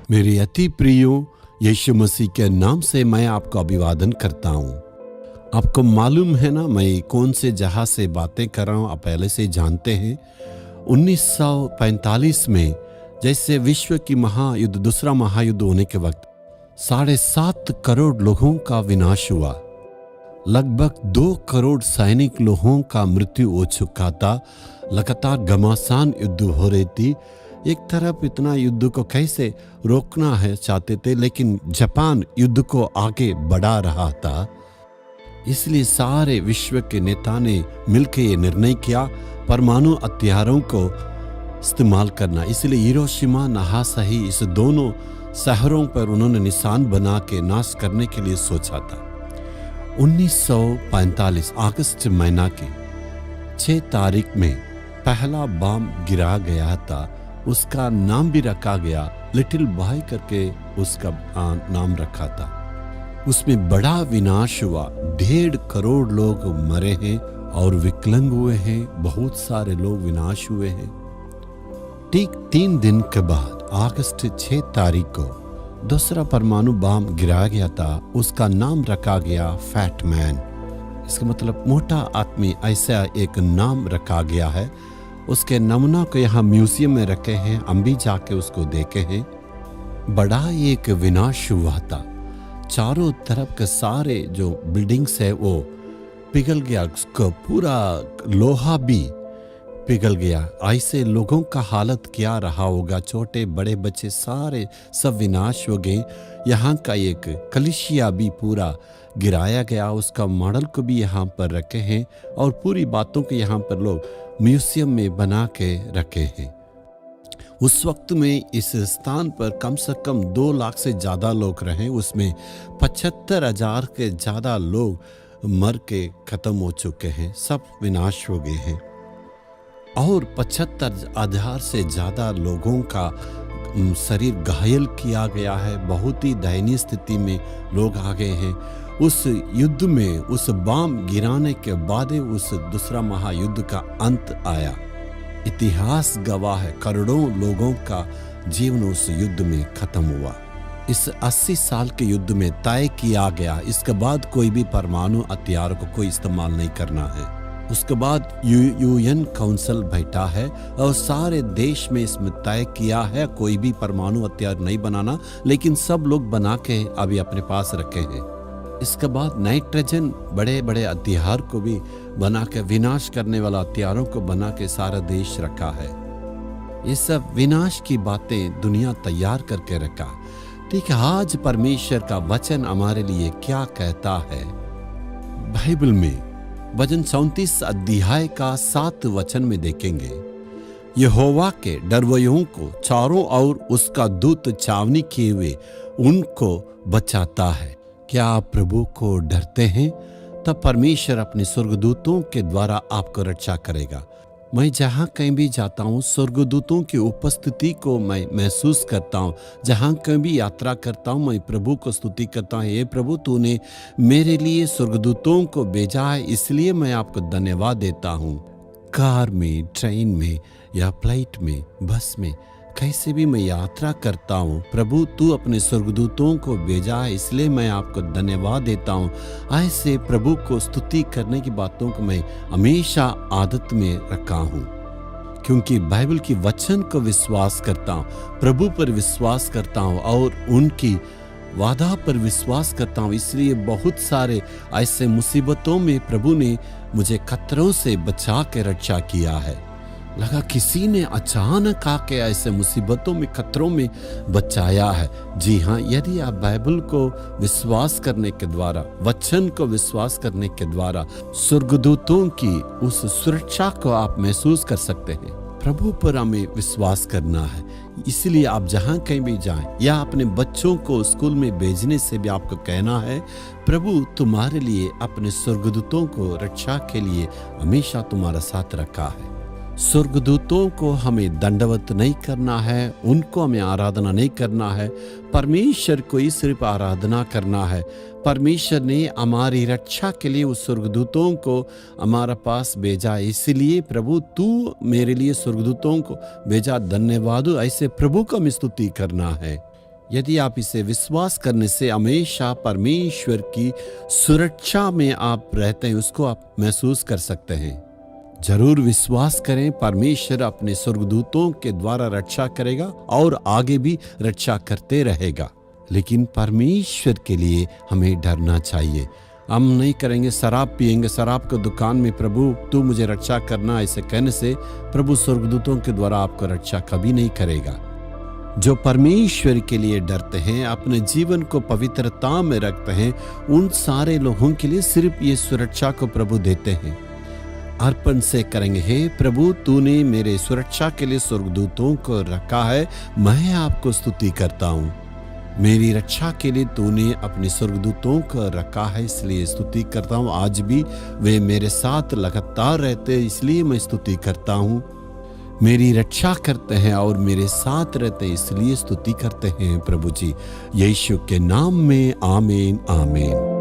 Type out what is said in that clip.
मेरे अति प्रियो, यीशु मसीह के नाम से मैं आपको अभिवादन करता हूँ। आपको मालूम है ना मैं कौन से जहाज से बातें कर रहा हूँ, आप पहले से जानते हैं। 1945 में जैसे विश्व की महायुद्ध, दूसरा महायुद्ध होने के वक्त 7.5 करोड़ लोगों का विनाश हुआ। लगभग 2 करोड़ सैनिक लोगों का मृत्यु हो चुका था। लगातार घमासान युद्ध हो रही थी। एक तरफ इतना युद्ध को कैसे रोकना है चाहते थे, लेकिन जापान युद्ध को आगे बढ़ा रहा था। इसलिए सारे विश्व के नेता ने मिलकर ये निर्णय किया परमाणु हथियारों को इस्तेमाल करना। इसलिए हिरोशिमा नागासाकी इस दोनों शहरों पर उन्होंने निशान बना के नाश करने के लिए सोचा था। 1945 अगस्त महीना की 6 तारीख में पहला बम गिरा गया था। उसका नाम भी रखा गया, लिटिल बॉय करके उसका नाम रखा था। उसमें बड़ा विनाश हुआ। 1.5 करोड़ लोग मरे हैं और विकलांग हुए हैं। बहुत सारे लोग विनाश हुए हैं। ठीक 3 दिन के बाद अगस्त 6 तारीख को दूसरा परमाणु बम गिराया गया था। उसका नाम रखा गया फैट मैन। इसका मतलब मोटा आदमी, ऐसा एक नाम रखा गया है। उसके नमूना को यहाँ म्यूजियम में रखे हैं, हम भी जाके उसको देखे हैं। बड़ा एक विनाश हुआ था। चारों तरफ के सारे जो बिल्डिंग्स है वो पिघल गया, उसका पूरा लोहा भी पिघल गया। ऐसे लोगों का हालत क्या रहा होगा, छोटे बड़े बच्चे सारे सब विनाश हो गए। यहाँ का एक कलिसिया भी पूरा गिराया गया। उसका मॉडल को भी यहाँ पर रखे हैं और पूरी बातों को यहाँ पर लोग म्यूजियम में बना के रखे हैं। उस वक्त में इस स्थान पर कम से कम 2 लाख से ज़्यादा लोग रहे। उसमें 75,000 के ज़्यादा लोग मर के ख़त्म हो चुके हैं, सब विनाश हो गए हैं। और 75,000 से ज़्यादा लोगों का शरीर घायल किया गया है। बहुत ही दयनीय स्थिति में लोग आ गए हैं। उस युद्ध में उस बम गिराने के बाद उस दूसरा महायुद्ध का अंत आया। इतिहास गवाह है, करोड़ों लोगों का जीवन उस युद्ध में खत्म हुआ। इस 80 साल के युद्ध में तय किया गया इसके बाद कोई भी परमाणु हथियार को कोई इस्तेमाल नहीं करना है। उसके बाद यूएन काउंसिल बैठा है और सारे देश में इसमें तय किया है कोई भी परमाणु हथियार नहीं बनाना, लेकिन सब लोग बना के अभी अपने पास रखे हैं। इसके बाद नाइट्रोजन बड़े बड़े हथियार को भी बना के, विनाश करने वाला हथियारों को बना के सारा देश रखा है। ये सब विनाश की बातें दुनिया तैयार करके रखा। ठीक है, आज परमेश्वर का वचन हमारे लिए क्या कहता है। बाइबल में भजन 34 अध्याय का 7 वचन में देखेंगे, यहोवा के डरवैयों को चारों ओर उसका दूत छावनी किए हुए उनको बचाता है। क्या आप प्रभु को डरते हैं? तब परमेश्वर अपने स्वर्गदूतों के द्वारा आपको रक्षा करेगा। मैं जहाँ कहीं भी जाता हूँ स्वर्गदूतों की उपस्थिति को मैं महसूस करता हूँ। जहाँ कहीं भी यात्रा करता हूँ मैं प्रभु को स्तुति करता हूँ, हे प्रभु तूने मेरे लिए स्वर्गदूतों को भेजा है, इसलिए मैं आपको धन्यवाद देता हूँ। कार में, ट्रेन में या फ्लाइट में, बस में, कैसे भी मैं यात्रा करता हूँ, प्रभु तू अपने स्वर्गदूतों को भेजा है, इसलिए मैं आपको धन्यवाद देता हूँ। ऐसे प्रभु को स्तुति करने की बातों को मैं हमेशा आदत में रखा हूँ, क्योंकि बाइबल की वचन को विश्वास करता हूँ, प्रभु पर विश्वास करता हूँ और उनकी वादा पर विश्वास करता हूँ। इसलिए बहुत सारे ऐसे मुसीबतों में प्रभु ने मुझे खतरों से बचा के रक्षा किया है। लगा किसी ने अचानक आके ऐसे मुसीबतों में, खतरों में बचाया है। जी हाँ, यदि आप बाइबल को विश्वास करने के द्वारा, वचन को विश्वास करने के द्वारा स्वर्गदूतों की उस सुरक्षा को आप महसूस कर सकते हैं। प्रभु पर हमें विश्वास करना है। इसलिए आप जहाँ कहीं भी जाएं या अपने बच्चों को स्कूल में भेजने से भी आपको कहना है, प्रभु तुम्हारे लिए अपने स्वर्गदूतों को रक्षा के लिए हमेशा तुम्हारा साथ रखा है। स्वर्गदूतों को हमें दंडवत नहीं करना है, उनको हमें आराधना नहीं करना है, परमेश्वर को ही सिर्फ आराधना करना है। परमेश्वर ने हमारी रक्षा के लिए उस स्वर्गदूतों को हमारे पास भेजा, इसलिए प्रभु तू मेरे लिए स्वर्गदूतों को भेजा, धन्यवाद। ऐसे प्रभु का हमें स्तुति करना है। यदि आप इसे विश्वास करने से हमेशा परमेश्वर की सुरक्षा में आप रहते हैं, उसको आप महसूस कर सकते हैं। जरूर विश्वास करें, परमेश्वर अपने स्वर्गदूतों के द्वारा रक्षा करेगा और आगे भी रक्षा करते रहेगा। लेकिन परमेश्वर के लिए हमें डरना चाहिए। हम नहीं करेंगे, शराब पिएंगे, शराब की दुकान में प्रभु तू मुझे रक्षा करना, ऐसे कहने से प्रभु स्वर्गदूतों के द्वारा आपको रक्षा कभी नहीं करेगा। जो परमेश्वर के लिए डरते हैं, अपने जीवन को पवित्रता में रखते हैं, उन सारे लोगों के लिए सिर्फ ये सुरक्षा को प्रभु देते हैं। अर्पण से करेंगे, हे प्रभु तूने मेरे सुरक्षा के लिए स्वर्गदूतों को रखा है, मैं आपको स्तुति करता हूँ। मेरी रक्षा के लिए तूने अपने स्वर्गदूतों को रखा है, इसलिए स्तुति करता हूँ। आज भी वे मेरे साथ लगातार रहते, इसलिए मैं स्तुति करता हूँ। मेरी रक्षा करते हैं और मेरे साथ रहते, इसलिए स्तुति करते हैं प्रभु जी। यीशु के नाम में आमीन आमीन।